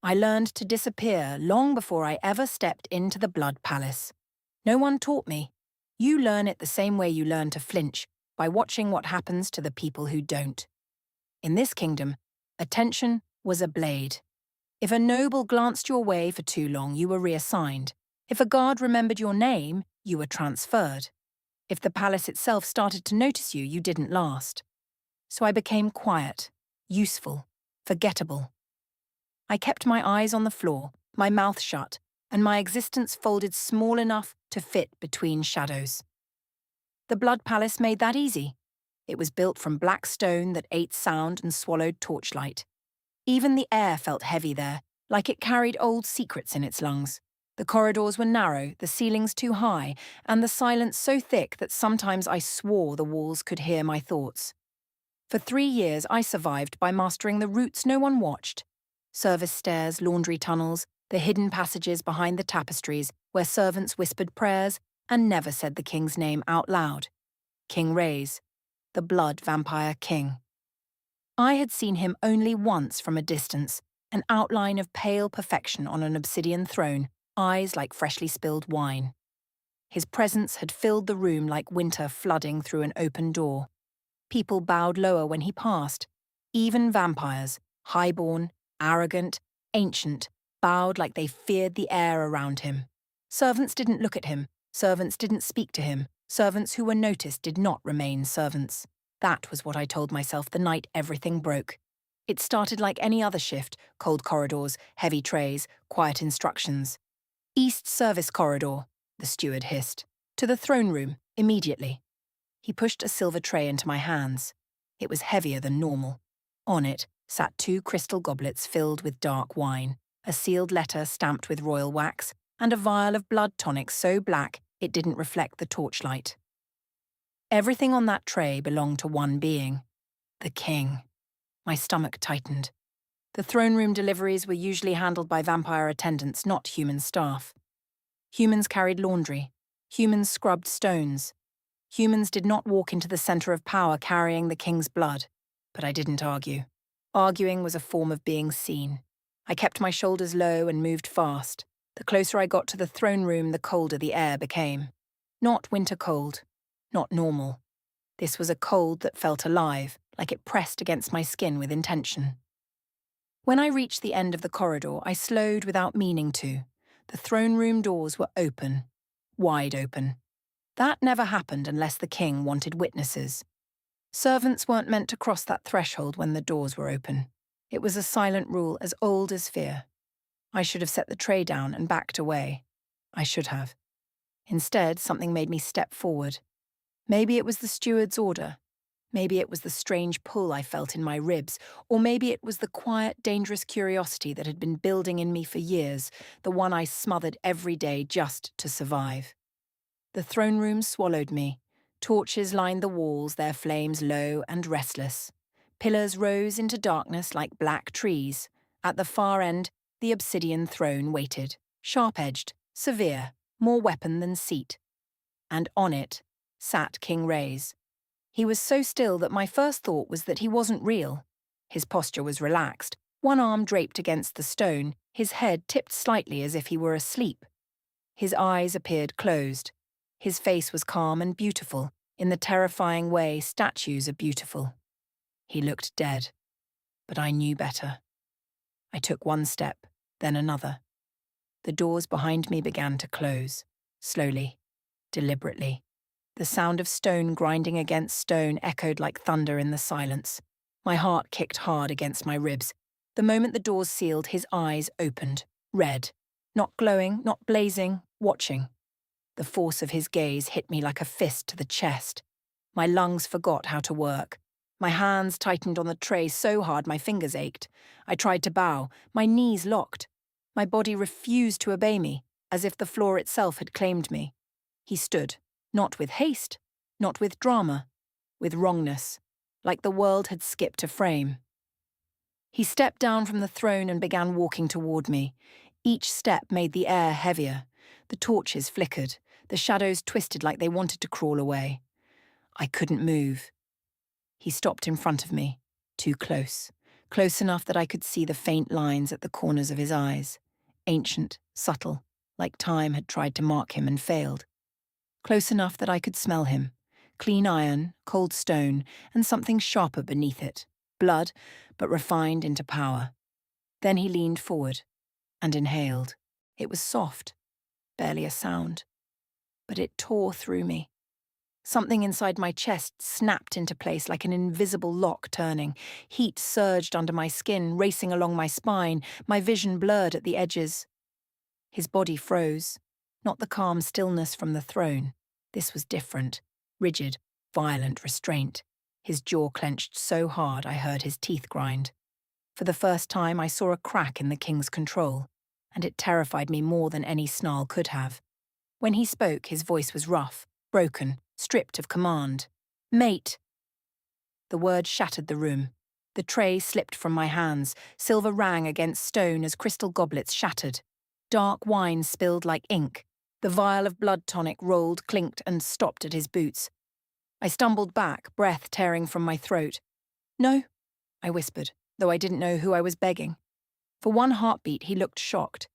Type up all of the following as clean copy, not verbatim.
I learned to disappear long before I ever stepped into the Blood Palace. No one taught me. You learn it the same way you learn to flinch, by watching what happens to the people who don't. In this kingdom, attention was a blade. If a noble glanced your way for too long, you were reassigned. If a guard remembered your name, you were transferred. If the palace itself started to notice you, you didn't last. So I became quiet, useful, forgettable. I kept my eyes on the floor, my mouth shut, and my existence folded small enough to fit between shadows. The Blood Palace made that easy. It was built from black stone that ate sound and swallowed torchlight. Even the air felt heavy there, like it carried old secrets in its lungs. The corridors were narrow, the ceilings too high, and the silence so thick that sometimes I swore the walls could hear my thoughts. For 3 years I survived by mastering the routes no one watched. Service stairs, laundry tunnels, the hidden passages behind the tapestries where servants whispered prayers and never said the king's name out loud. King Reyes, the blood vampire king. I had seen him only once from a distance, an outline of pale perfection on an obsidian throne, eyes like freshly spilled wine. His presence had filled the room like winter flooding through an open door. People bowed lower when he passed. Even vampires, highborn, arrogant, ancient, bowed like they feared the air around him. Servants didn't look at him. Servants didn't speak to him. Servants who were noticed did not remain servants. That was what I told myself the night everything broke. It started like any other shift, cold corridors, heavy trays, quiet instructions. East service corridor, the steward hissed. To the throne room, immediately. He pushed a silver tray into my hands. It was heavier than normal. On it sat 2 crystal goblets filled with dark wine, a sealed letter stamped with royal wax, and a vial of blood tonic so black it didn't reflect the torchlight. Everything on that tray belonged to one being, the king. My stomach tightened. The throne room deliveries were usually handled by vampire attendants, not human staff. Humans carried laundry. Humans scrubbed stones. Humans did not walk into the center of power carrying the king's blood. But I didn't argue. Arguing was a form of being seen. I kept my shoulders low and moved fast. The closer I got to the throne room, the colder the air became. Not winter cold. Not normal. This was a cold that felt alive, like it pressed against my skin with intention. When I reached the end of the corridor, I slowed without meaning to. The throne room doors were open. Wide open. That never happened unless the king wanted witnesses. Servants weren't meant to cross that threshold when the doors were open. It was a silent rule as old as fear. I should have set the tray down and backed away. I should have. Instead, something made me step forward. Maybe it was the steward's order. Maybe it was the strange pull I felt in my ribs, or maybe it was the quiet, dangerous curiosity that had been building in me for years, the one I smothered every day just to survive. The throne room swallowed me. Torches lined the walls, their flames low and restless. Pillars rose into darkness like black trees. At the far end, the obsidian throne waited, sharp-edged, severe, more weapon than seat. And on it sat King Reyes. He was so still that my first thought was that he wasn't real. His posture was relaxed, one arm draped against the stone, his head tipped slightly as if he were asleep. His eyes appeared closed. His face was calm and beautiful, in the terrifying way statues are beautiful. He looked dead, but I knew better. I took one step, then another. The doors behind me began to close, slowly, deliberately. The sound of stone grinding against stone echoed like thunder in the silence. My heart kicked hard against my ribs. The moment the doors sealed, his eyes opened, red, not glowing, not blazing, watching. The force of his gaze hit me like a fist to the chest. My lungs forgot how to work. My hands tightened on the tray so hard my fingers ached. I tried to bow. My knees locked. My body refused to obey me, as if the floor itself had claimed me. He stood, not with haste, not with drama, with wrongness, like the world had skipped a frame. He stepped down from the throne and began walking toward me. Each step made the air heavier. The torches flickered. The shadows twisted like they wanted to crawl away. I couldn't move. He stopped in front of me, too close, close enough that I could see the faint lines at the corners of his eyes, ancient, subtle, like time had tried to mark him and failed. Close enough that I could smell him, clean iron, cold stone, and something sharper beneath it, blood, but refined into power. Then he leaned forward and inhaled. It was soft, barely a sound, but it tore through me. Something inside my chest snapped into place like an invisible lock turning. Heat surged under my skin, racing along my spine, my vision blurred at the edges. His body froze, not the calm stillness from the throne. This was different, rigid, violent restraint. His jaw clenched so hard I heard his teeth grind. For the first time I saw a crack in the king's control, and it terrified me more than any snarl could have. When he spoke, his voice was rough, broken, stripped of command. "Mate!" The word shattered the room. The tray slipped from my hands, silver rang against stone as crystal goblets shattered. Dark wine spilled like ink. The vial of blood tonic rolled, clinked, and stopped at his boots. I stumbled back, breath tearing from my throat. "No," I whispered, though I didn't know who I was begging. For one heartbeat, he looked shocked.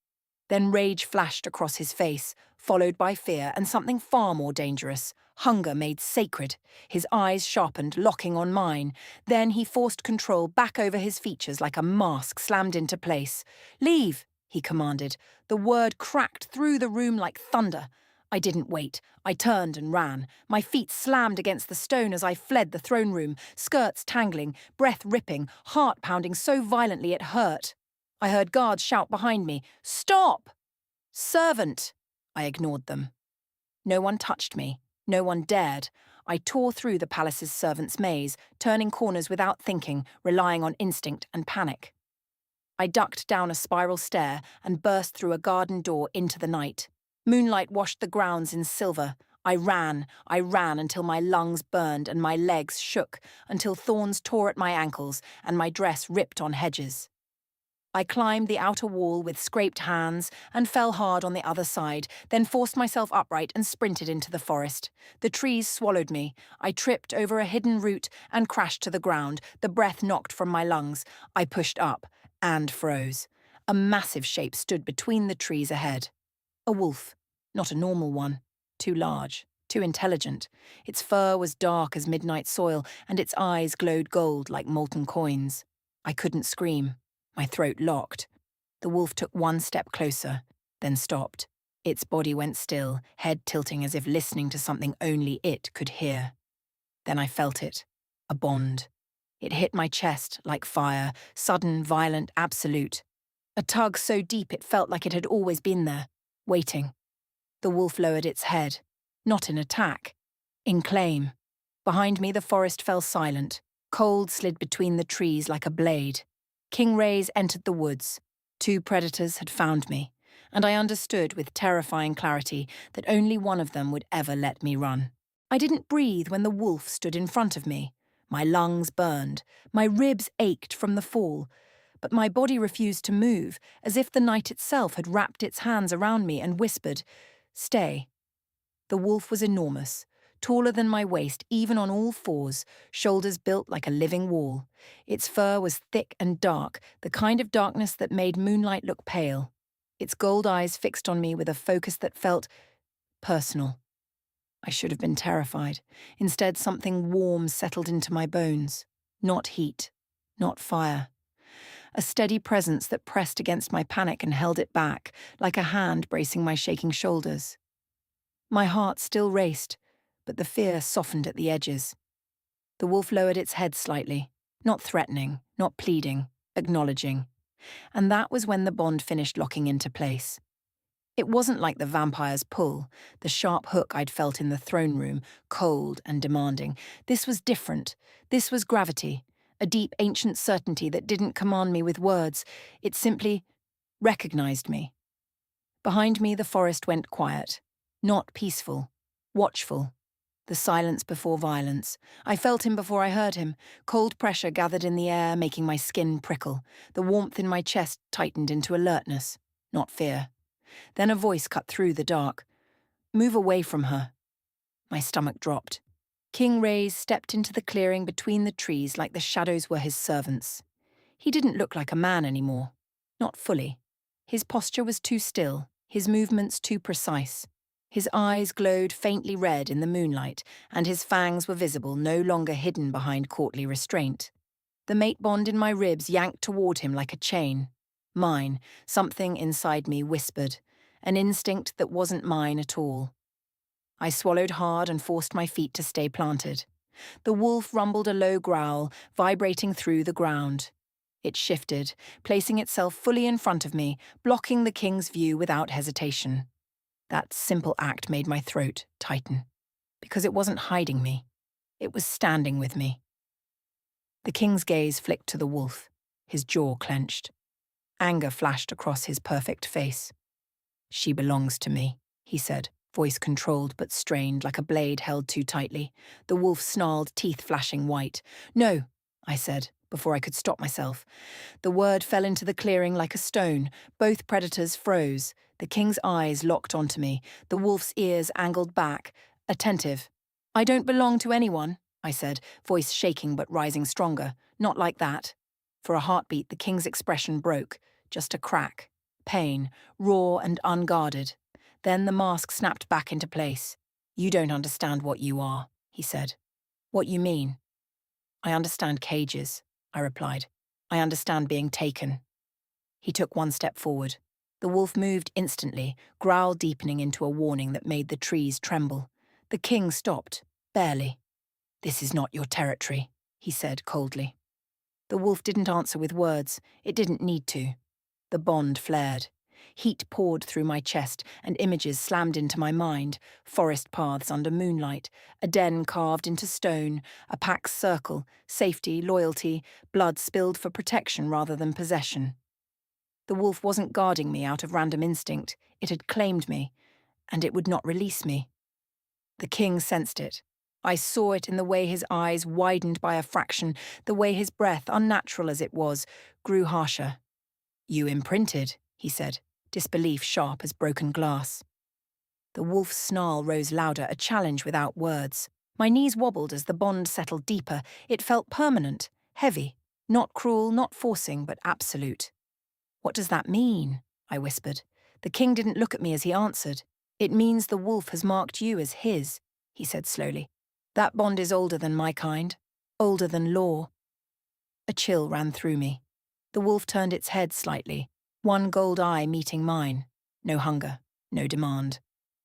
Then rage flashed across his face, followed by fear and something far more dangerous, hunger made sacred. His eyes sharpened, locking on mine. Then he forced control back over his features like a mask slammed into place. "Leave," he commanded. The word cracked through the room like thunder. I didn't wait. I turned and ran. My feet slammed against the stone as I fled the throne room, skirts tangling, breath ripping, heart pounding so violently it hurt. I heard guards shout behind me, "Stop!" "Servant!" I ignored them. No one touched me. No one dared. I tore through the palace's servants' maze, turning corners without thinking, relying on instinct and panic. I ducked down a spiral stair and burst through a garden door into the night. Moonlight washed the grounds in silver. I ran until my lungs burned and my legs shook, until thorns tore at my ankles and my dress ripped on hedges. I climbed the outer wall with scraped hands and fell hard on the other side, then forced myself upright and sprinted into the forest. The trees swallowed me. I tripped over a hidden root and crashed to the ground, the breath knocked from my lungs. I pushed up and froze. A massive shape stood between the trees ahead. A wolf, not a normal one. Too large, too intelligent. Its fur was dark as midnight soil, and its eyes glowed gold like molten coins. I couldn't scream. My throat locked. The wolf took one step closer, then stopped. Its body went still, head tilting as if listening to something only it could hear. Then I felt it. A bond. It hit my chest like fire, sudden, violent, absolute. A tug so deep it felt like it had always been there, waiting. The wolf lowered its head. Not in attack. In claim. Behind me the forest fell silent. Cold slid between the trees like a blade. King Rays entered the woods. 2 predators had found me, and I understood with terrifying clarity that only one of them would ever let me run. I didn't breathe when the wolf stood in front of me. My lungs burned, my ribs ached from the fall, but my body refused to move, as if the night itself had wrapped its hands around me and whispered, "Stay." The wolf was enormous, taller than my waist, even on all fours, shoulders built like a living wall. Its fur was thick and dark, the kind of darkness that made moonlight look pale. Its gold eyes fixed on me with a focus that felt personal. I should have been terrified. Instead, something warm settled into my bones. Not heat, not fire. A steady presence that pressed against my panic and held it back, like a hand bracing my shaking shoulders. My heart still raced, but the fear softened at the edges. The wolf lowered its head slightly, not threatening, not pleading, acknowledging. And that was when the bond finished locking into place. It wasn't like the vampire's pull, the sharp hook I'd felt in the throne room, cold and demanding. This was different. This was gravity, a deep ancient certainty that didn't command me with words. It simply recognized me. Behind me the forest went quiet, not peaceful, watchful. The silence before violence. I felt him before I heard him. Cold pressure gathered in the air, making my skin prickle. The warmth in my chest tightened into alertness, not fear. Then a voice cut through the dark. "Move away from her." My stomach dropped. King Rays stepped into the clearing between the trees like the shadows were his servants. He didn't look like a man anymore. Not fully. His posture was too still, his movements too precise. His eyes glowed faintly red in the moonlight, and his fangs were visible, no longer hidden behind courtly restraint. The mate bond in my ribs yanked toward him like a chain. Mine, something inside me whispered, an instinct that wasn't mine at all. I swallowed hard and forced my feet to stay planted. The wolf rumbled a low growl, vibrating through the ground. It shifted, placing itself fully in front of me, blocking the king's view without hesitation. That simple act made my throat tighten, because it wasn't hiding me. It was standing with me. The king's gaze flicked to the wolf, his jaw clenched. Anger flashed across his perfect face. "She belongs to me," he said, voice controlled but strained like a blade held too tightly. The wolf snarled, teeth flashing white. "No," I said, before I could stop myself. The word fell into the clearing like a stone. Both predators froze. The king's eyes locked onto me, the wolf's ears angled back, attentive. "I don't belong to anyone," I said, voice shaking but rising stronger. "Not like that." For a heartbeat, the king's expression broke, just a crack. Pain, raw and unguarded. Then the mask snapped back into place. "You don't understand what you are," he said. "What you mean?" "I understand cages," I replied. "I understand being taken." He took one step forward. The wolf moved instantly, growl deepening into a warning that made the trees tremble. The king stopped, barely. "This is not your territory," he said coldly. The wolf didn't answer with words. It didn't need to. The bond flared. Heat poured through my chest, and images slammed into my mind. Forest paths under moonlight, a den carved into stone, a pack's circle, safety, loyalty, blood spilled for protection rather than possession. The wolf wasn't guarding me out of random instinct. It had claimed me, and it would not release me. The king sensed it. I saw it in the way his eyes widened by a fraction, the way his breath, unnatural as it was, grew harsher. "You imprinted," he said, disbelief sharp as broken glass. The wolf's snarl rose louder, a challenge without words. My knees wobbled as the bond settled deeper. It felt permanent, heavy, not cruel, not forcing, but absolute. "What does that mean?" I whispered. The king didn't look at me as he answered. "It means the wolf has marked you as his," he said slowly. "That bond is older than my kind, older than law." A chill ran through me. The wolf turned its head slightly, one gold eye meeting mine. No hunger, no demand.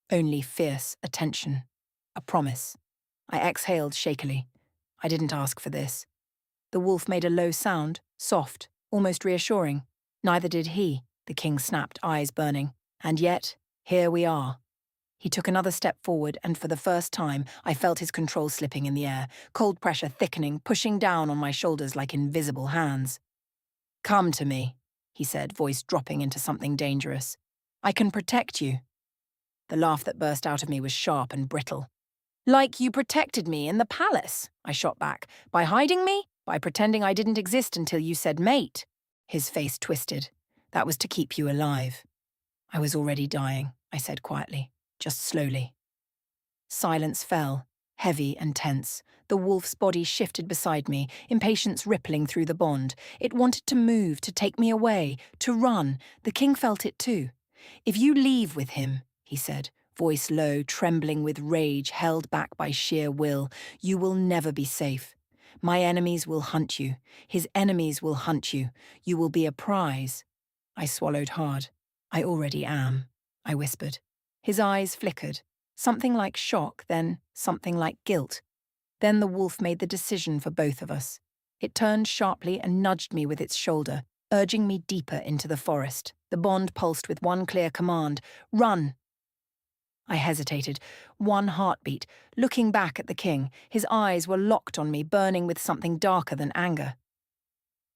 Only fierce attention. A promise. I exhaled shakily. I didn't ask for this. The wolf made a low sound, soft, almost reassuring. Neither did he, the king snapped, eyes burning. And yet, here we are. He took another step forward, and for the first time, I felt his control slipping in the air, cold pressure thickening, pushing down on my shoulders like invisible hands. "Come to me," he said, voice dropping into something dangerous. "I can protect you." The laugh that burst out of me was sharp and brittle. "Like you protected me in the palace," I shot back. "By hiding me? By pretending I didn't exist until you said mate?" His face twisted. "That was to keep you alive." "I was already dying," I said quietly, just slowly. Silence fell, heavy and tense. The wolf's body shifted beside me, impatience rippling through the bond. It wanted to move, to take me away, to run. The king felt it too. "If you leave with him," he said, voice low, trembling with rage, held back by sheer will, "you will never be safe. My enemies will hunt you. His enemies will hunt you. You will be a prize." I swallowed hard. "I already am," I whispered. His eyes flickered. Something like shock, then something like guilt. Then the wolf made the decision for both of us. It turned sharply and nudged me with its shoulder, urging me deeper into the forest. The bond pulsed with one clear command: "Run!" I hesitated, one heartbeat, looking back at the king. His eyes were locked on me, burning with something darker than anger.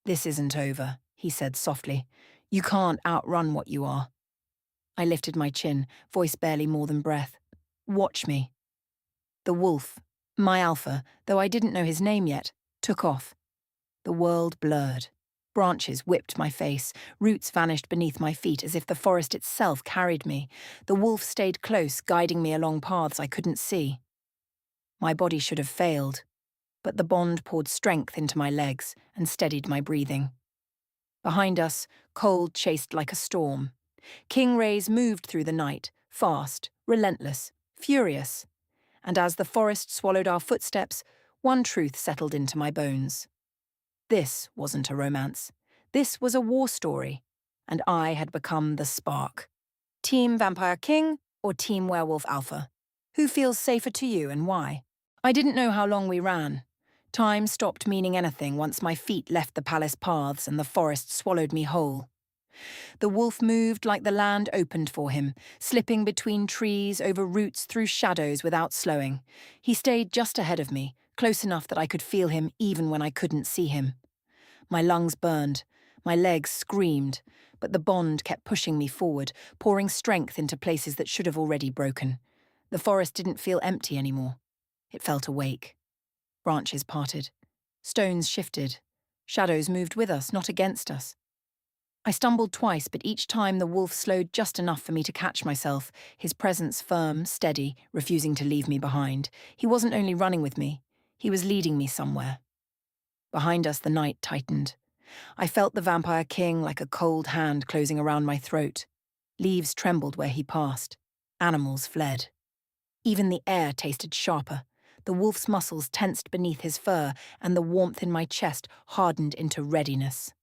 "This isn't over," he said softly. "You can't outrun what you are." I lifted my chin, voice barely more than breath. "Watch me." The wolf, my alpha, though I didn't know his name yet, took off. The world blurred. Branches whipped my face, roots vanished beneath my feet as if the forest itself carried me. The wolf stayed close, guiding me along paths I couldn't see. My body should have failed, but the bond poured strength into my legs and steadied my breathing. Behind us, cold chased like a storm. King rays moved through the night, fast, relentless, furious. And as the forest swallowed our footsteps, one truth settled into my bones. This wasn't a romance. This was a war story. And I had become the spark. Team Vampire King or Team Werewolf Alpha? Who feels safer to you and why? I didn't know how long we ran. Time stopped meaning anything once my feet left the palace paths and the forest swallowed me whole. The wolf moved like the land opened for him, slipping between trees, over roots, through shadows without slowing. He stayed just ahead of me, close enough that I could feel him even when I couldn't see him. My lungs burned, my legs screamed, but the bond kept pushing me forward, pouring strength into places that should have already broken. The forest didn't feel empty anymore. It felt awake. Branches parted. Stones shifted. Shadows moved with us, not against us. I stumbled twice, but each time the wolf slowed just enough for me to catch myself, his presence firm, steady, refusing to leave me behind. He wasn't only running with me, he was leading me somewhere. Behind us, the night tightened. I felt the Vampire King like a cold hand closing around my throat. Leaves trembled where he passed. Animals fled. Even the air tasted sharper. The wolf's muscles tensed beneath his fur, and the warmth in my chest hardened into readiness.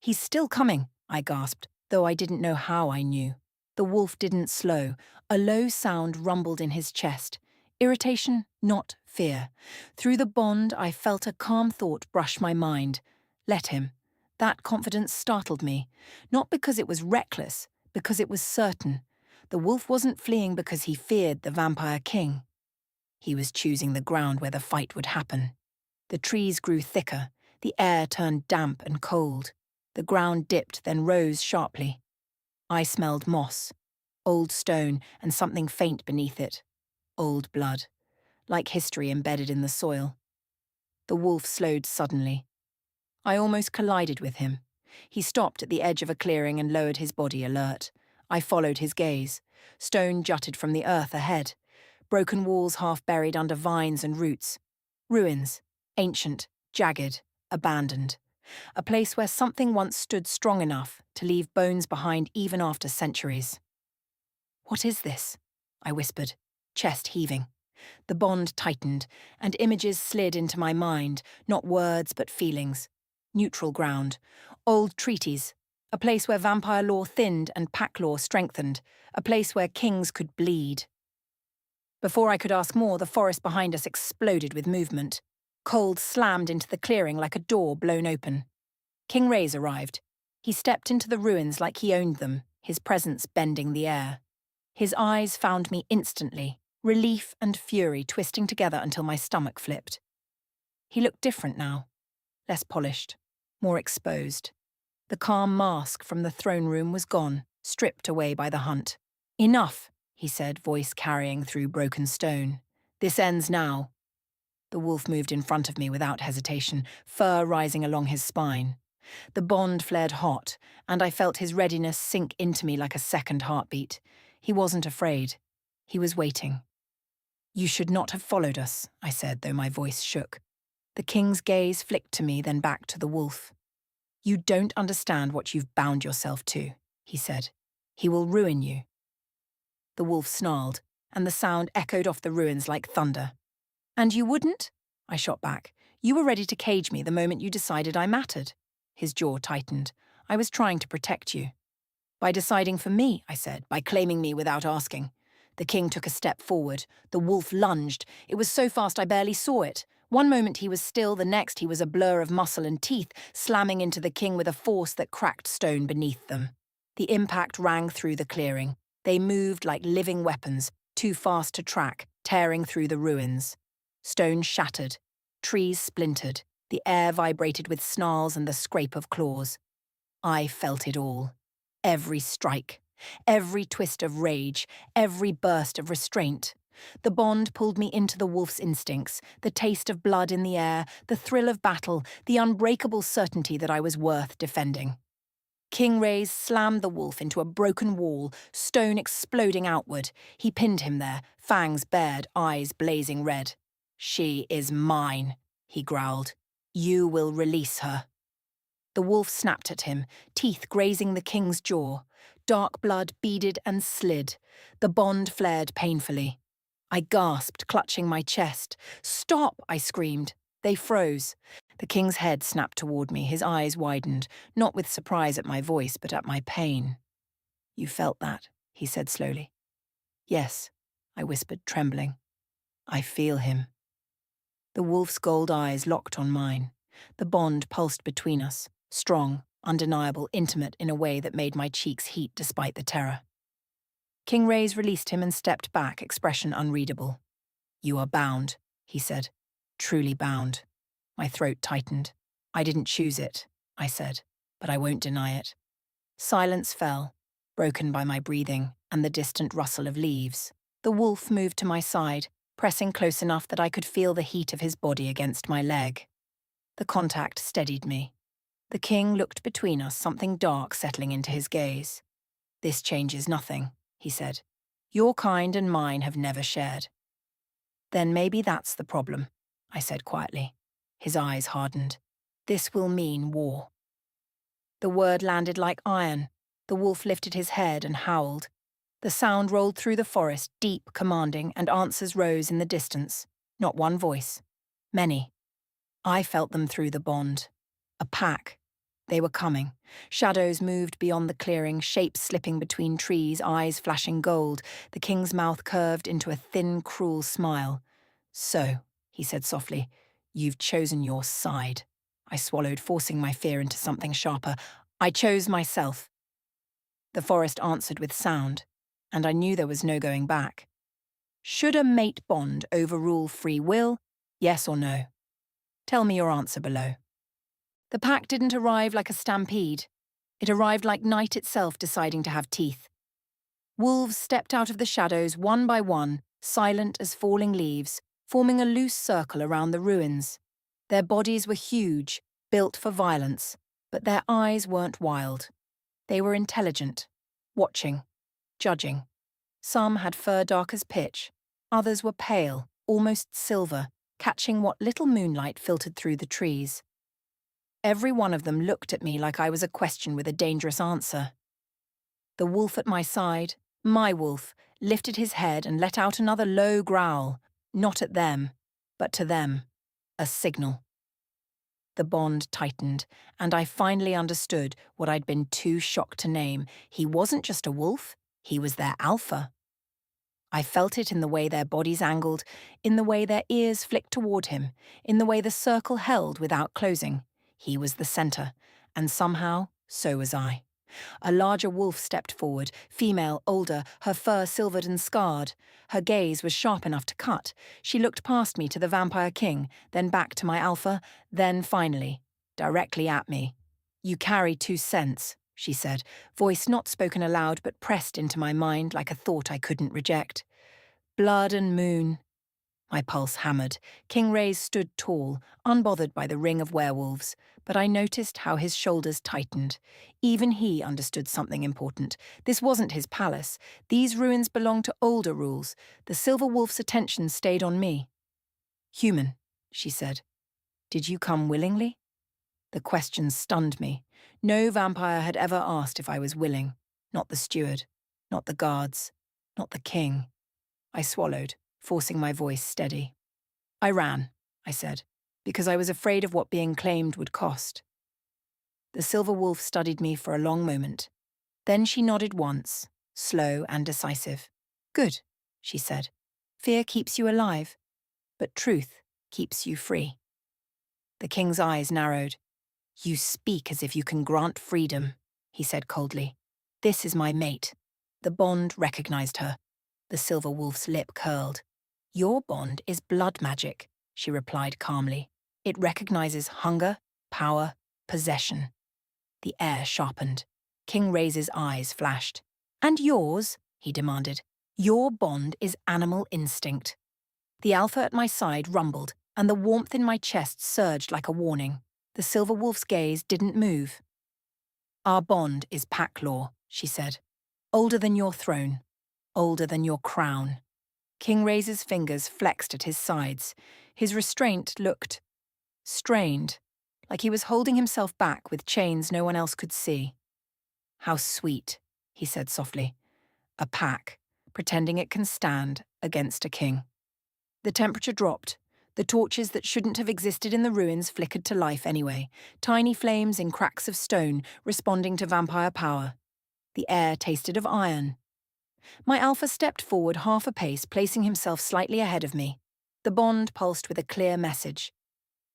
"He's still coming," I gasped, though I didn't know how I knew. The wolf didn't slow. A low sound rumbled in his chest. Irritation, not fear. Through the bond, I felt a calm thought brush my mind. Let him. That confidence startled me. Not because it was reckless, because it was certain. The wolf wasn't fleeing because he feared the Vampire King. He was choosing the ground where the fight would happen. The trees grew thicker. The air turned damp and cold. The ground dipped, then rose sharply. I smelled moss, old stone, and something faint beneath it. Old blood, like history embedded in the soil. The wolf slowed suddenly. I almost collided with him. He stopped at the edge of a clearing and lowered his body, alert. I followed his gaze. Stone jutted from the earth ahead. Broken walls half buried under vines and roots. Ruins, ancient, jagged, abandoned. A place where something once stood strong enough to leave bones behind even after centuries. "What is this?" I whispered, chest heaving. The bond tightened, and images slid into my mind, not words but feelings. Neutral ground, old treaties, a place where vampire law thinned and pack law strengthened, a place where kings could bleed. Before I could ask more, the forest behind us exploded with movement. Cold slammed into the clearing like a door blown open. King Ray's arrived. He stepped into the ruins like he owned them, his presence bending the air. His eyes found me instantly, relief and fury twisting together until my stomach flipped. He looked different now, less polished, more exposed. The calm mask from the throne room was gone, stripped away by the hunt. "Enough," he said, voice carrying through broken stone. "This ends now." The wolf moved in front of me without hesitation, fur rising along his spine. The bond flared hot, and I felt his readiness sink into me like a second heartbeat. He wasn't afraid. He was waiting. "You should not have followed us," I said, though my voice shook. The king's gaze flicked to me, then back to the wolf. "You don't understand what you've bound yourself to," he said. "He will ruin you." The wolf snarled, and the sound echoed off the ruins like thunder. "And you wouldn't?" I shot back. "You were ready to cage me the moment you decided I mattered." His jaw tightened. "I was trying to protect you." "By deciding for me," I said, "by claiming me without asking." The king took a step forward. The wolf lunged. It was so fast I barely saw it. One moment he was still, the next he was a blur of muscle and teeth, slamming into the king with a force that cracked stone beneath them. The impact rang through the clearing. They moved like living weapons, too fast to track, tearing through the ruins. Stone shattered. Trees splintered. The air vibrated with snarls and the scrape of claws. I felt it all. Every strike. Every twist of rage. Every burst of restraint. The bond pulled me into the wolf's instincts, the taste of blood in the air, the thrill of battle, the unbreakable certainty that I was worth defending. King Rays slammed the wolf into a broken wall, stone exploding outward. He pinned him there, fangs bared, eyes blazing red. "She is mine," he growled. "You will release her." The wolf snapped at him, teeth grazing the king's jaw. Dark blood beaded and slid. The bond flared painfully. I gasped, clutching my chest. "Stop!" I screamed. They froze. The king's head snapped toward me, his eyes widened, not with surprise at my voice, but at my pain. "You felt that," he said slowly. "Yes," I whispered, trembling. "I feel him." The wolf's gold eyes locked on mine. The bond pulsed between us, strong, undeniable, intimate in a way that made my cheeks heat despite the terror. King Ray's released him and stepped back, expression unreadable. "You are bound," he said. "Truly bound." My throat tightened. "I didn't choose it," I said, "but I won't deny it." Silence fell, broken by my breathing and the distant rustle of leaves. The wolf moved to my side, pressing close enough that I could feel the heat of his body against my leg. The contact steadied me. The king looked between us, something dark settling into his gaze. "This changes nothing," he said. "Your kind and mine have never shared." "Then maybe that's the problem," I said quietly. His eyes hardened. "This will mean war." The word landed like iron. The wolf lifted his head and howled. The sound rolled through the forest, deep, commanding, and answers rose in the distance. Not one voice. Many. I felt them through the bond. A pack. They were coming. Shadows moved beyond the clearing, shapes slipping between trees, eyes flashing gold. The king's mouth curved into a thin, cruel smile. "So," he said softly, "you've chosen your side." I swallowed, forcing my fear into something sharper. "I chose myself." The forest answered with sound, and I knew there was no going back. "Should a mate bond overrule free will? Yes or no? Tell me your answer below." The pack didn't arrive like a stampede. It arrived like night itself deciding to have teeth. Wolves stepped out of the shadows one by one, silent as falling leaves, forming a loose circle around the ruins. Their bodies were huge, built for violence, but their eyes weren't wild. They were intelligent, watching, judging. Some had fur dark as pitch, others were pale, almost silver, catching what little moonlight filtered through the trees. Every one of them looked at me like I was a question with a dangerous answer. The wolf at my side, my wolf, lifted his head and let out another low growl, not at them, but to them, a signal. The bond tightened, and I finally understood what I'd been too shocked to name. He wasn't just a wolf, he was their alpha. I felt it in the way their bodies angled, in the way their ears flicked toward him, in the way the circle held without closing. He was the center, and somehow, so was I. A larger wolf stepped forward, female, older, her fur silvered and scarred. Her gaze was sharp enough to cut. She looked past me to the vampire king, then back to my alpha, then finally, directly at me. "You carry 2 cents," she said, voice not spoken aloud but pressed into my mind like a thought I couldn't reject. "Blood and moon." My pulse hammered. King Ray's stood tall, unbothered by the ring of werewolves, but I noticed how his shoulders tightened. Even he understood something important. This wasn't his palace. These ruins belonged to older rules. The silver wolf's attention stayed on me. "Human," she said. "Did you come willingly?" The question stunned me. No vampire had ever asked if I was willing. Not the steward, not the guards, not the king. I swallowed, forcing my voice steady. "I ran," I said, "because I was afraid of what being claimed would cost." The silver wolf studied me for a long moment. Then she nodded once, slow and decisive. "Good," she said. "Fear keeps you alive, but truth keeps you free." The king's eyes narrowed. "You speak as if you can grant freedom," he said coldly. "This is my mate." The bond recognized her. The silver wolf's lip curled. "Your bond is blood magic," she replied calmly. "It recognizes hunger, power, possession." The air sharpened. King Ray's eyes flashed. "And yours?" he demanded. "Your bond is animal instinct." The alpha at my side rumbled, and the warmth in my chest surged like a warning. The silver wolf's gaze didn't move. "Our bond is pack law," she said. "Older than your throne. Older than your crown." King Ray's fingers flexed at his sides. His restraint looked strained, like he was holding himself back with chains no one else could see. "How sweet," he said softly. "A pack, pretending it can stand against a king." The temperature dropped. The torches that shouldn't have existed in the ruins flickered to life anyway, tiny flames in cracks of stone responding to vampire power. The air tasted of iron. My alpha stepped forward half a pace, placing himself slightly ahead of me. The bond pulsed with a clear message.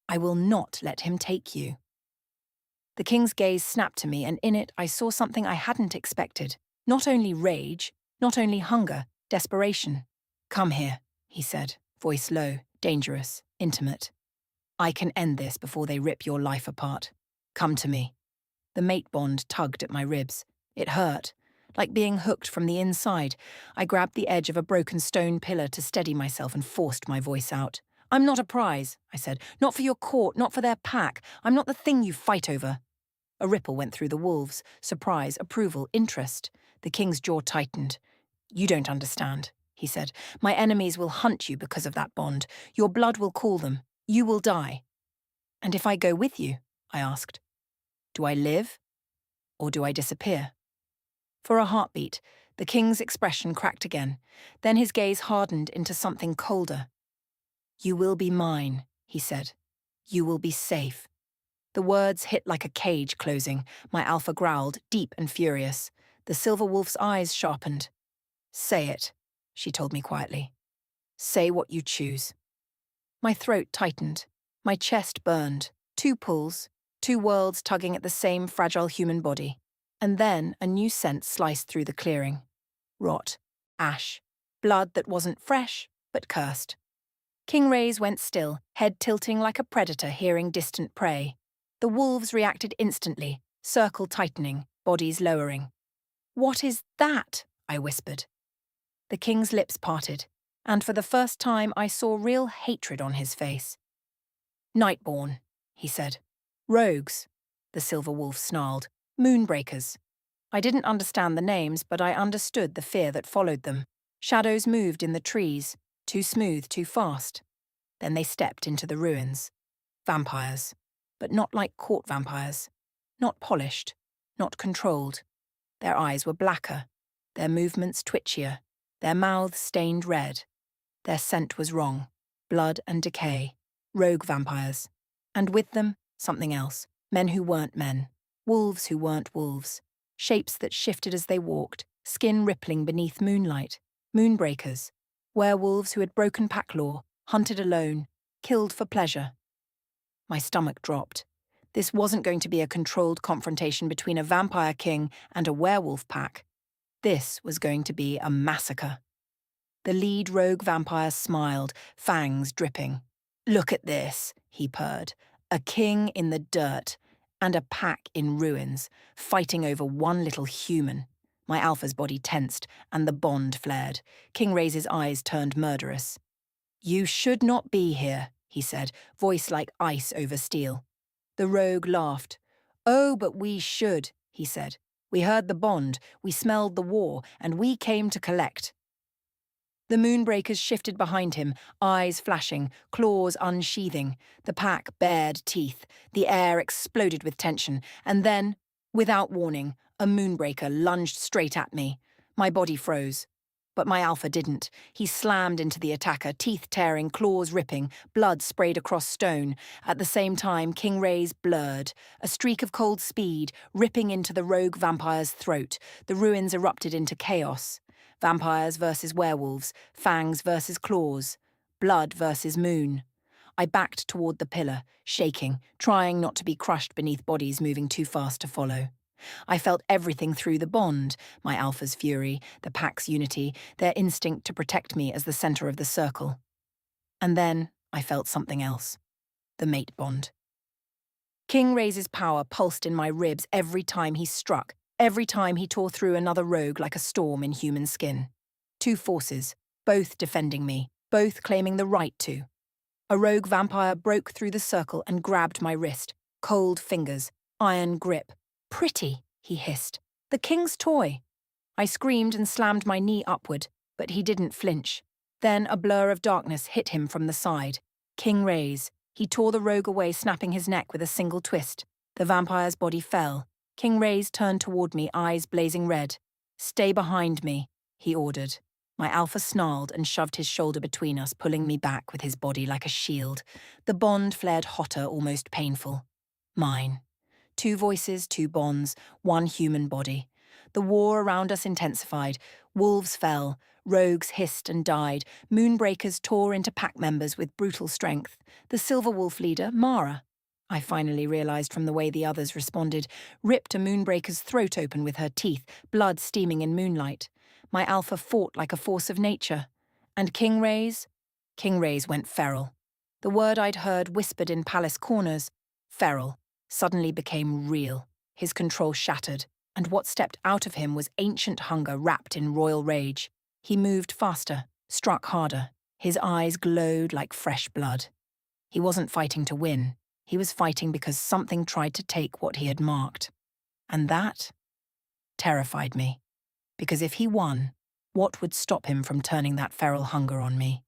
"I will not let him take you." The king's gaze snapped to me, and in it I saw something I hadn't expected. Not only rage, not only hunger, desperation. "Come here," he said, voice low, dangerous, intimate. "I can end this before they rip your life apart. Come to me." The mate bond tugged at my ribs. It hurt. Like being hooked from the inside, I grabbed the edge of a broken stone pillar to steady myself and forced my voice out. "I'm not a prize," I said. "Not for your court, not for their pack. I'm not the thing you fight over." A ripple went through the wolves. Surprise, approval, interest. The king's jaw tightened. "You don't understand," he said. "My enemies will hunt you because of that bond. Your blood will call them. You will die." "And if I go with you?" I asked. "Do I live? Or do I disappear?" For a heartbeat, the king's expression cracked again. Then his gaze hardened into something colder. "You will be mine," he said. "You will be safe." The words hit like a cage closing. My alpha growled, deep and furious. The silver wolf's eyes sharpened. "Say it," she told me quietly. "Say what you choose." My throat tightened. My chest burned. Two pulls, two worlds tugging at the same fragile human body. And then a new scent sliced through the clearing. Rot, ash, blood that wasn't fresh, but cursed. King Ray's went still, head tilting like a predator hearing distant prey. The wolves reacted instantly, circle tightening, bodies lowering. "What is that?" I whispered. The king's lips parted, and for the first time I saw real hatred on his face. "Nightborn," he said. "Rogues," the silver wolf snarled. "Moonbreakers." I didn't understand the names, but I understood the fear that followed them. Shadows moved in the trees, too smooth, too fast. Then they stepped into the ruins. Vampires, but not like court vampires. Not polished, not controlled. Their eyes were blacker, their movements twitchier, their mouths stained red. Their scent was wrong. Blood and decay. Rogue vampires. And with them, something else. Men who weren't men. Wolves who weren't wolves. Shapes that shifted as they walked, skin rippling beneath moonlight. Moonbreakers. Werewolves who had broken pack law, hunted alone, killed for pleasure. My stomach dropped. This wasn't going to be a controlled confrontation between a vampire king and a werewolf pack. This was going to be a massacre. The lead rogue vampire smiled, fangs dripping. "Look at this," he purred. "A king in the dirt, and a pack in ruins, fighting over one little human." My alpha's body tensed, and the bond flared. King Ray's eyes turned murderous. "You should not be here," he said, voice like ice over steel. The rogue laughed. "Oh, but we should," he said. "We heard the bond, we smelled the war, and we came to collect." The Moonbreakers shifted behind him, eyes flashing, claws unsheathing. The pack bared teeth. The air exploded with tension. And then, without warning, a Moonbreaker lunged straight at me. My body froze. But my alpha didn't. He slammed into the attacker, teeth tearing, claws ripping, blood sprayed across stone. At the same time, King Ray's blurred. A streak of cold speed, ripping into the rogue vampire's throat. The ruins erupted into chaos. Vampires versus werewolves, fangs versus claws, blood versus moon. I backed toward the pillar, shaking, trying not to be crushed beneath bodies moving too fast to follow. I felt everything through the bond, my alpha's fury, the pack's unity, their instinct to protect me as the center of the circle. And then I felt something else. The mate bond. King Ray's power pulsed in my ribs every time he struck, every time he tore through another rogue like a storm in human skin. Two forces, both defending me, both claiming the right to. A rogue vampire broke through the circle and grabbed my wrist. Cold fingers, iron grip. "Pretty," he hissed. "The king's toy." I screamed and slammed my knee upward, but he didn't flinch. Then a blur of darkness hit him from the side. King Ray's. He tore the rogue away, snapping his neck with a single twist. The vampire's body fell. King Ray's turned toward me, eyes blazing red. "Stay behind me," he ordered. My alpha snarled and shoved his shoulder between us, pulling me back with his body like a shield. The bond flared hotter, almost painful. Mine. 2 voices, 2 bonds, 1 human body. The war around us intensified. Wolves fell, rogues hissed and died, moonbreakers tore into pack members with brutal strength. The silver wolf leader, Mara, I finally realized from the way the others responded, ripped a moonbreaker's throat open with her teeth, blood steaming in moonlight. My alpha fought like a force of nature. And King Ray's? King Ray's went feral. The word I'd heard whispered in palace corners, feral, suddenly became real. His control shattered, and what stepped out of him was ancient hunger wrapped in royal rage. He moved faster, struck harder. His eyes glowed like fresh blood. He wasn't fighting to win. He was fighting because something tried to take what he had marked. And that terrified me. Because if he won, what would stop him from turning that feral hunger on me?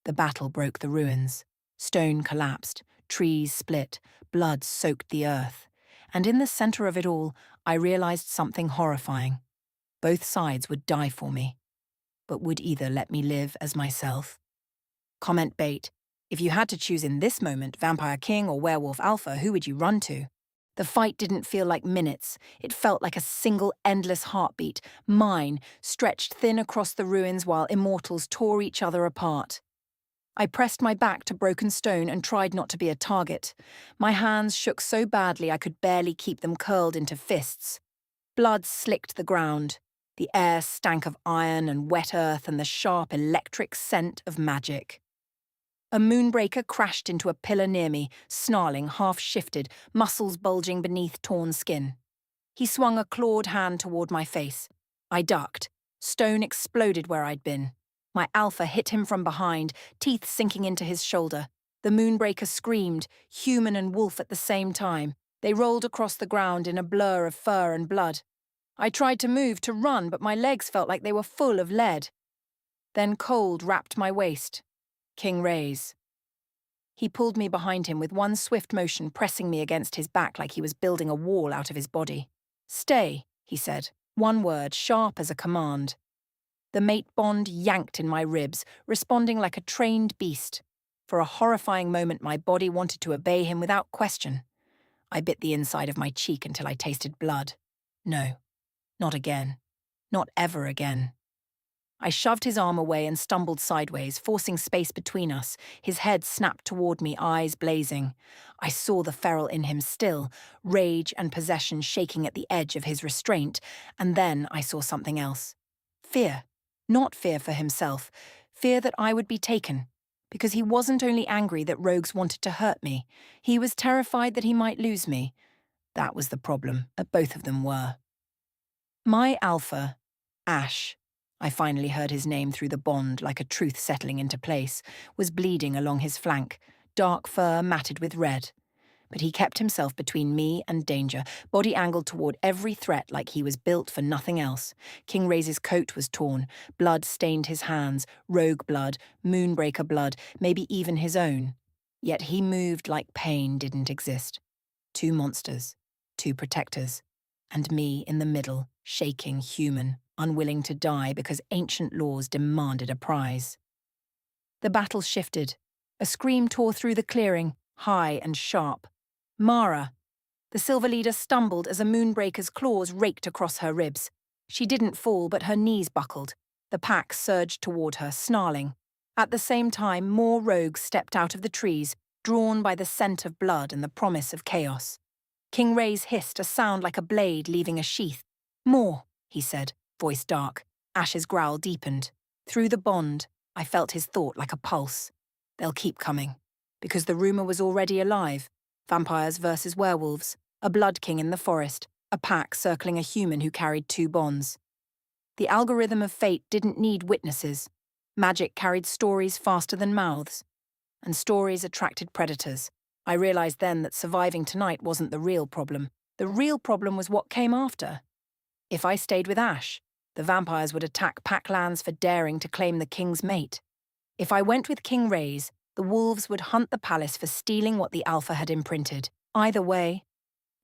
The battle broke the ruins. Stone collapsed, trees split, blood soaked the earth. And in the center of it all, I realized something horrifying. Both sides would die for me, but would either let me live as myself. Comment bait. If you had to choose in this moment, Vampire King or Werewolf Alpha, who would you run to? The fight didn't feel like minutes. It felt like a single endless heartbeat, mine, stretched thin across the ruins while immortals tore each other apart. I pressed my back to broken stone and tried not to be a target. My hands shook so badly I could barely keep them curled into fists. Blood slicked the ground. The air stank of iron and wet earth and the sharp electric scent of magic. A moonbreaker crashed into a pillar near me, snarling, half-shifted, muscles bulging beneath torn skin. He swung a clawed hand toward my face. I ducked. Stone exploded where I'd been. My alpha hit him from behind, teeth sinking into his shoulder. The moonbreaker screamed, human and wolf at the same time. They rolled across the ground in a blur of fur and blood. I tried to move, to run, but my legs felt like they were full of lead. Then cold wrapped my waist. King Ray's. He pulled me behind him with one swift motion, pressing me against his back like he was building a wall out of his body. "Stay," he said, one word, sharp as a command. The mate bond yanked in my ribs, responding like a trained beast. For a horrifying moment, my body wanted to obey him without question. I bit the inside of my cheek until I tasted blood. No, not again. Not ever again. I shoved his arm away and stumbled sideways, forcing space between us. His head snapped toward me, eyes blazing. I saw the feral in him still, rage and possession shaking at the edge of his restraint, and then I saw something else. Fear. Not fear for himself, fear that I would be taken. Because he wasn't only angry that rogues wanted to hurt me, he was terrified that he might lose me. That was the problem, both of them were. My alpha, Ash, I finally heard his name through the bond like a truth settling into place, was bleeding along his flank, dark fur matted with red. But he kept himself between me and danger, body angled toward every threat like he was built for nothing else. King Ray's coat was torn, blood stained his hands, rogue blood, moonbreaker blood, maybe even his own. Yet he moved like pain didn't exist. 2 monsters, 2 protectors, and me in the middle, shaking, human, unwilling to die because ancient laws demanded a prize. The battle shifted. A scream tore through the clearing, high and sharp. Mara. The silver leader stumbled as a moonbreaker's claws raked across her ribs. She didn't fall, but her knees buckled. The pack surged toward her, snarling. At the same time, more rogues stepped out of the trees, drawn by the scent of blood and the promise of chaos. King Ray's hissed, a sound like a blade leaving a sheath. "More," he said, voice dark. Ash's growl deepened. Through the bond, I felt his thought like a pulse. They'll keep coming. Because the rumor was already alive. Vampires versus werewolves, a blood king in the forest, a pack circling a human who carried 2 bonds. The algorithm of fate didn't need witnesses. Magic carried stories faster than mouths. And stories attracted predators. I realized then that surviving tonight wasn't the real problem. The real problem was what came after. If I stayed with Ash, the vampires would attack pack lands for daring to claim the king's mate. If I went with King Ray's, The wolves would hunt the palace for stealing what the Alpha had imprinted. Either way,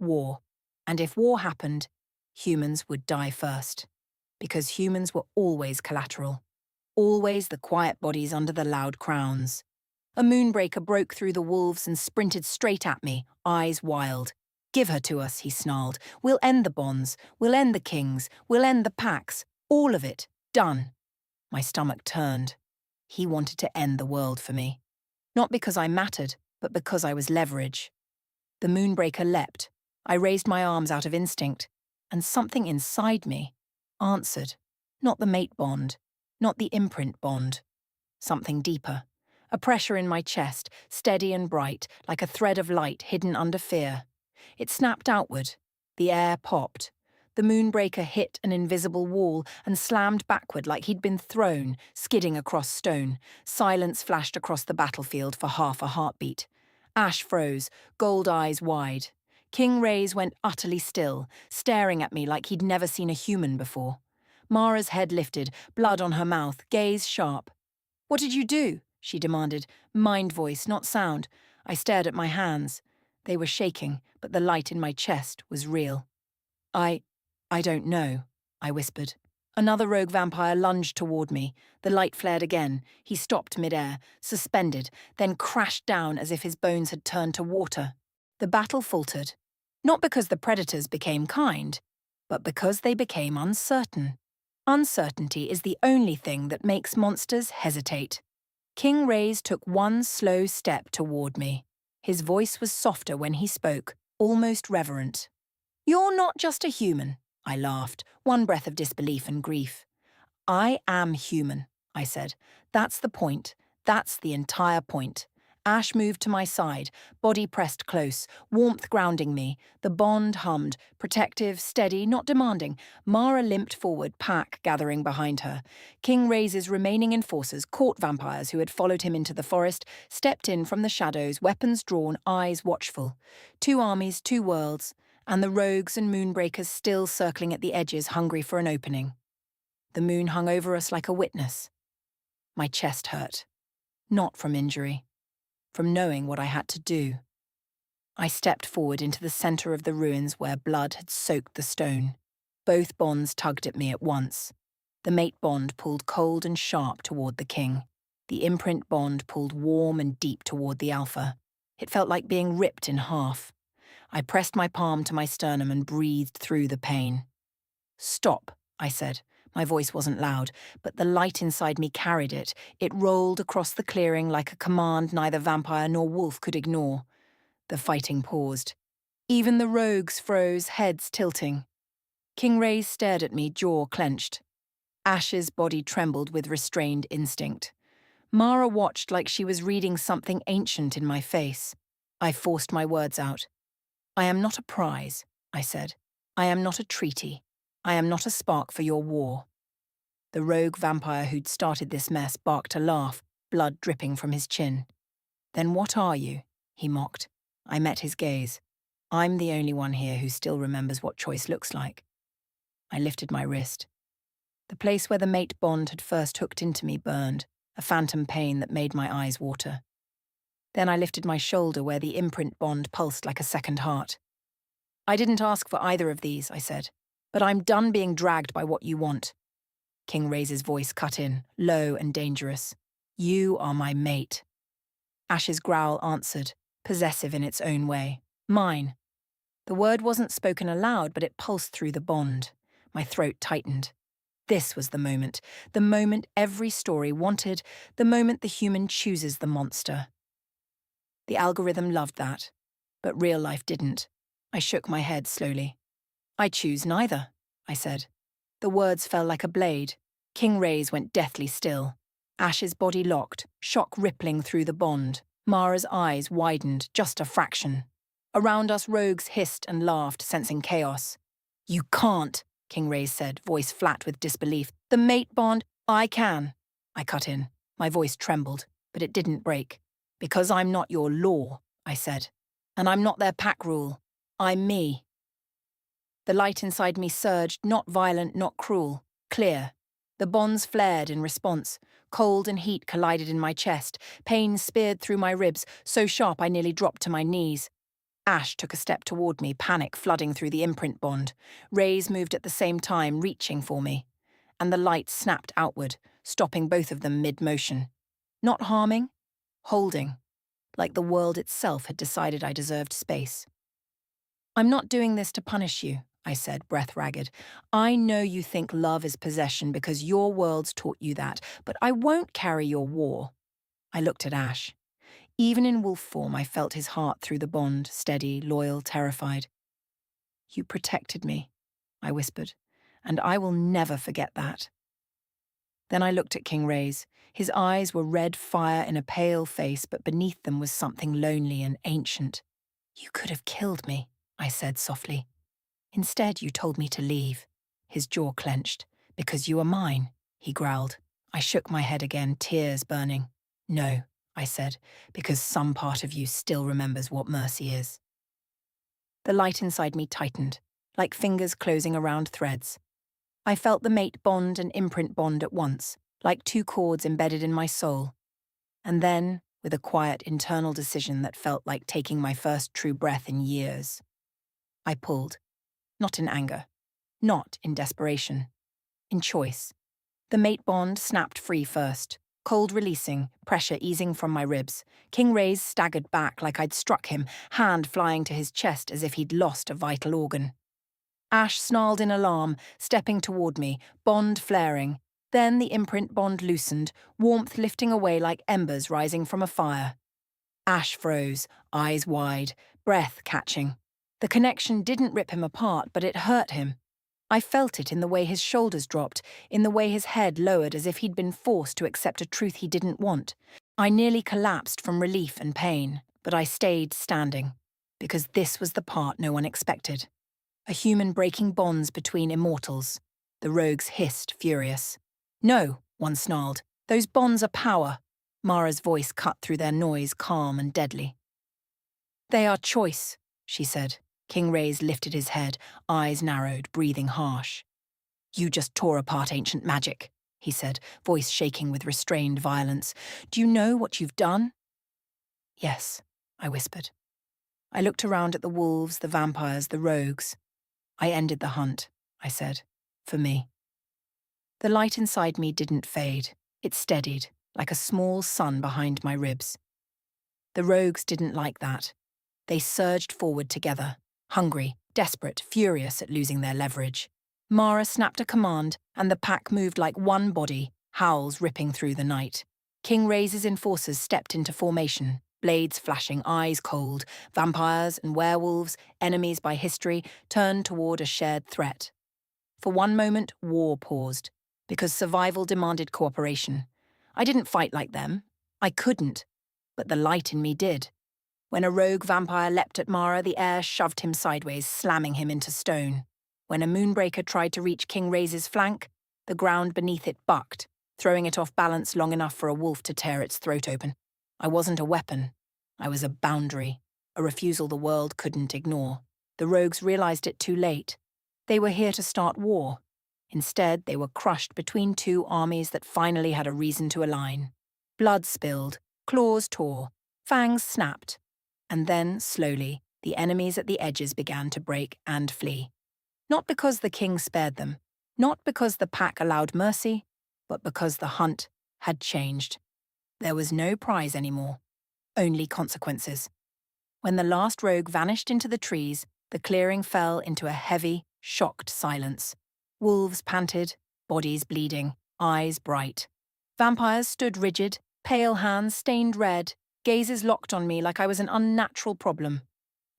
war. And if war happened, humans would die first. Because humans were always collateral. Always the quiet bodies under the loud crowns. A moonbreaker broke through the wolves and sprinted straight at me, eyes wild. "Give her to us," he snarled. "We'll end the bonds. We'll end the kings. We'll end the pacts. All of it. Done." My stomach turned. He wanted to end the world for me. Not because I mattered, but because I was leverage. The moonbreaker leapt. I raised my arms out of instinct, and something inside me answered. Not the mate bond, not the imprint bond. Something deeper. A pressure in my chest, steady and bright, like a thread of light hidden under fear. It snapped outward. The air popped. The moonbreaker hit an invisible wall and slammed backward like he'd been thrown, skidding across stone. Silence flashed across the battlefield for half a heartbeat. Ash froze, gold eyes wide. King Ray's went utterly still, staring at me like he'd never seen a human before. Mara's head lifted, blood on her mouth, gaze sharp. "What did you do?" she demanded, mind voice, not sound. I stared at my hands. They were shaking, but the light in my chest was real. I don't know," I whispered. Another rogue vampire lunged toward me. The light flared again. He stopped midair, suspended, then crashed down as if his bones had turned to water. The battle faltered. Not because the predators became kind, but because they became uncertain. Uncertainty is the only thing that makes monsters hesitate. King Ray's took one slow step toward me. His voice was softer when he spoke, almost reverent. "You're not just a human," I laughed, one breath of disbelief and grief. "I am human," I said. "That's the point. That's the entire point." Ash moved to my side, body pressed close, warmth grounding me. The bond hummed, protective, steady, not demanding. Mara limped forward, pack gathering behind her. King Ray's remaining enforcers, court vampires who had followed him into the forest, stepped in from the shadows, weapons drawn, eyes watchful. 2 armies, 2 worlds, and the rogues and moonbreakers still circling at the edges, hungry for an opening. The moon hung over us like a witness. My chest hurt. Not from injury. From knowing what I had to do. I stepped forward into the center of the ruins where blood had soaked the stone. Both bonds tugged at me at once. The mate bond pulled cold and sharp toward the king. The imprint bond pulled warm and deep toward the Alpha. It felt like being ripped in half. I pressed my palm to my sternum and breathed through the pain. "Stop," I said. My voice wasn't loud, but the light inside me carried it. It rolled across the clearing like a command neither vampire nor wolf could ignore. The fighting paused. Even the rogues froze, heads tilting. King Ray's stared at me, jaw clenched. Ash's body trembled with restrained instinct. Mara watched like she was reading something ancient in my face. I forced my words out. "I am not a prize," I said. "I am not a treaty. I am not a spark for your war." The rogue vampire who'd started this mess barked a laugh, blood dripping from his chin. "Then what are you?" he mocked. I met his gaze. "I'm the only one here who still remembers what choice looks like." I lifted my wrist. The place where the mate bond had first hooked into me burned, a phantom pain that made my eyes water. Then I lifted my shoulder where the imprint bond pulsed like a second heart. "I didn't ask for either of these," I said, "but I'm done being dragged by what you want." King Ray's voice cut in, low and dangerous. "You are my mate." Ash's growl answered, possessive in its own way. "Mine." The word wasn't spoken aloud, but it pulsed through the bond. My throat tightened. This was the moment every story wanted, the moment the human chooses the monster. The algorithm loved that, but real life didn't. I shook my head slowly. "I choose neither," I said. The words fell like a blade. King Ray's went deathly still. Ash's body locked, shock rippling through the bond. Mara's eyes widened just a fraction. Around us, rogues hissed and laughed, sensing chaos. "You can't," King Ray's said, voice flat with disbelief. "The mate bond, I can." I cut in. My voice trembled, but it didn't break. "Because I'm not your law," I said. "And I'm not their pack rule. I'm me." The light inside me surged, not violent, not cruel, clear. The bonds flared in response. Cold and heat collided in my chest. Pain speared through my ribs, so sharp I nearly dropped to my knees. Ash took a step toward me, panic flooding through the imprint bond. Rays moved at the same time, reaching for me. And the light snapped outward, stopping both of them mid-motion. Not harming, holding, like the world itself had decided I deserved space. "I'm not doing this to punish you," I said, breath ragged. "I know you think love is possession because your world's taught you that, but I won't carry your war." I looked at Ash. Even in wolf form, I felt his heart through the bond, steady, loyal, terrified. "You protected me," I whispered, "and I will never forget that." Then I looked at King Ray's. His eyes were red fire in a pale face, but beneath them was something lonely and ancient. "You could have killed me," I said softly. "Instead, you told me to leave." His jaw clenched. "Because you are mine," he growled. I shook my head again, tears burning. "No," I said, "because some part of you still remembers what mercy is." The light inside me tightened, like fingers closing around threads. I felt the mate bond and imprint bond at once, like two cords embedded in my soul. And then, with a quiet internal decision that felt like taking my first true breath in years, I pulled. Not in anger. Not in desperation. In choice. The mate bond snapped free first. Cold releasing, pressure easing from my ribs. King Ray's staggered back like I'd struck him, hand flying to his chest as if he'd lost a vital organ. Ash snarled in alarm, stepping toward me, bond flaring. Then the imprint bond loosened, warmth lifting away like embers rising from a fire. Ash froze, eyes wide, breath catching. The connection didn't rip him apart, but it hurt him. I felt it in the way his shoulders dropped, in the way his head lowered as if he'd been forced to accept a truth he didn't want. I nearly collapsed from relief and pain, but I stayed standing, because this was the part no one expected. A human breaking bonds between immortals. The rogues hissed, furious. "No," one snarled. "Those bonds are power." Mara's voice cut through their noise, calm and deadly. "They are choice," she said. King Ray's lifted his head, eyes narrowed, breathing harsh. "You just tore apart ancient magic," he said, voice shaking with restrained violence. "Do you know what you've done?" "Yes," I whispered. I looked around at the wolves, the vampires, the rogues. "I ended the hunt," I said, "for me." The light inside me didn't fade. It steadied, like a small sun behind my ribs. The rogues didn't like that. They surged forward together, hungry, desperate, furious at losing their leverage. Mara snapped a command, and the pack moved like one body, howls ripping through the night. King Ray's enforcers stepped into formation, blades flashing, eyes cold. Vampires and werewolves, enemies by history, turned toward a shared threat. For one moment, war paused, because survival demanded cooperation. I didn't fight like them. I couldn't. But the light in me did. When a rogue vampire leapt at Mara, the air shoved him sideways, slamming him into stone. When a moonbreaker tried to reach King Ray's flank, the ground beneath it bucked, throwing it off balance long enough for a wolf to tear its throat open. I wasn't a weapon. I was a boundary, a refusal the world couldn't ignore. The rogues realized it too late. They were here to start war. Instead, they were crushed between two armies that finally had a reason to align. Blood spilled, claws tore, fangs snapped. And then, slowly, the enemies at the edges began to break and flee. Not because the king spared them, not because the pack allowed mercy, but because the hunt had changed. There was no prize anymore, only consequences. When the last rogue vanished into the trees, the clearing fell into a heavy, shocked silence. Wolves panted, bodies bleeding, eyes bright. Vampires stood rigid, pale hands stained red, gazes locked on me like I was an unnatural problem.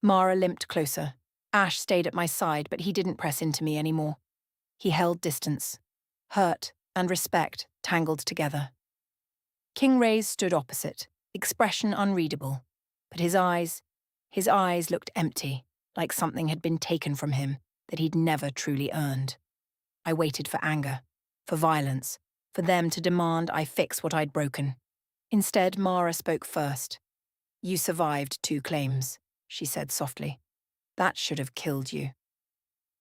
Mara limped closer. Ash stayed at my side, but he didn't press into me anymore. He held distance. Hurt and respect tangled together. King Ray's stood opposite, expression unreadable. But his eyes looked empty, like something had been taken from him that he'd never truly earned. I waited for anger, for violence, for them to demand I fix what I'd broken. Instead, Mara spoke first. "You survived 2 claims," she said softly. "That should have killed you."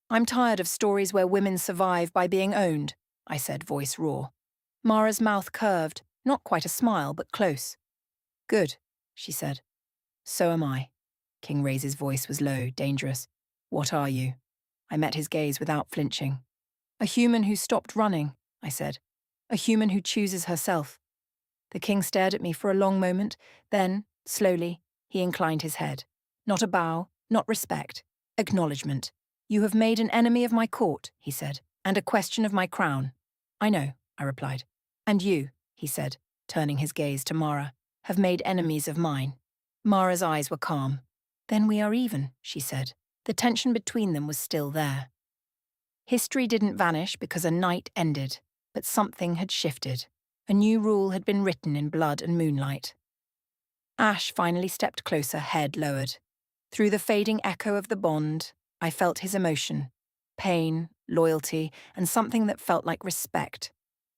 "I'm tired of stories where women survive by being owned," I said, voice raw. Mara's mouth curved, not quite a smile, but close. Good, she said. So am I. King Ray's voice was low, dangerous. What are you? I met his gaze without flinching. A human who stopped running, I said. A human who chooses herself. The king stared at me for a long moment, then, slowly, he inclined his head. Not a bow, not respect. Acknowledgement. You have made an enemy of my court, he said, and a question of my crown. I know, I replied. And you, he said, turning his gaze to Mara, have made enemies of mine. Mara's eyes were calm. Then we are even, she said. The tension between them was still there. History didn't vanish because a night ended, but something had shifted. A new rule had been written in blood and moonlight. Ash finally stepped closer, head lowered. Through the fading echo of the bond, I felt his emotion, pain, loyalty, and something that felt like respect.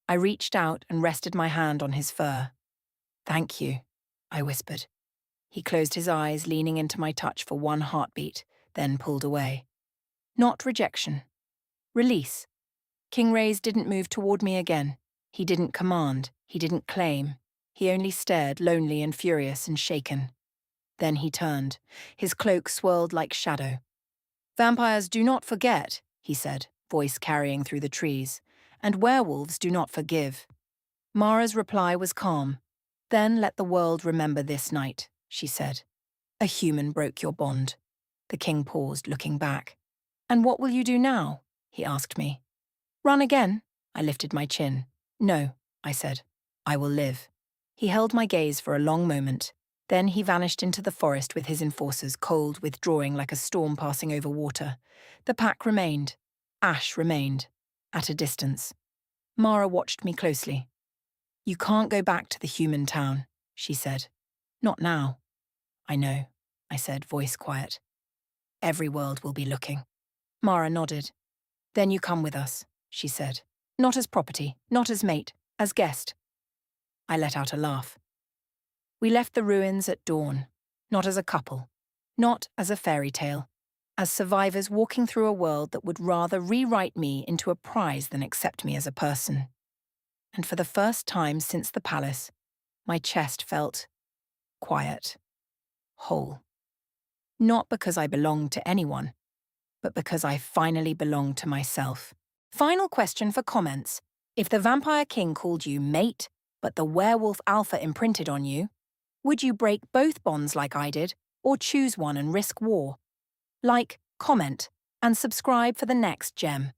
I reached out and rested my hand on his fur. Thank you, I whispered. He closed his eyes, leaning into my touch for one heartbeat, then pulled away. Not rejection. Release. King Ray's didn't move toward me again. He didn't command. He didn't claim. He only stared, lonely and furious and shaken. Then he turned. His cloak swirled like shadow. Vampires do not forget, he said, voice carrying through the trees. And werewolves do not forgive. Mara's reply was calm. Then let the world remember this night, she said. A human broke your bond. The king paused, looking back. And what will you do now? He asked me. Run again? I lifted my chin. No, I said. I will live. He held my gaze for a long moment. Then he vanished into the forest with his enforcers, cold, withdrawing like a storm passing over water. The pack remained. Ash remained. At a distance. Mara watched me closely. You can't go back to the human town, she said. Not now. I know, I said, voice quiet. Every world will be looking. Mara nodded. Then you come with us, she said. Not as property, not as mate, as guest. I let out a laugh. We left the ruins at dawn, not as a couple, not as a fairy tale, as survivors walking through a world that would rather rewrite me into a prize than accept me as a person. And for the first time since the palace, my chest felt quiet, whole. Not because I belonged to anyone, but because I finally belonged to myself. Final question for comments. If the Vampire King called you mate, but the Werewolf Alpha imprinted on you, would you break both bonds like I did, or choose one and risk war? Like, comment, and subscribe for the next gem.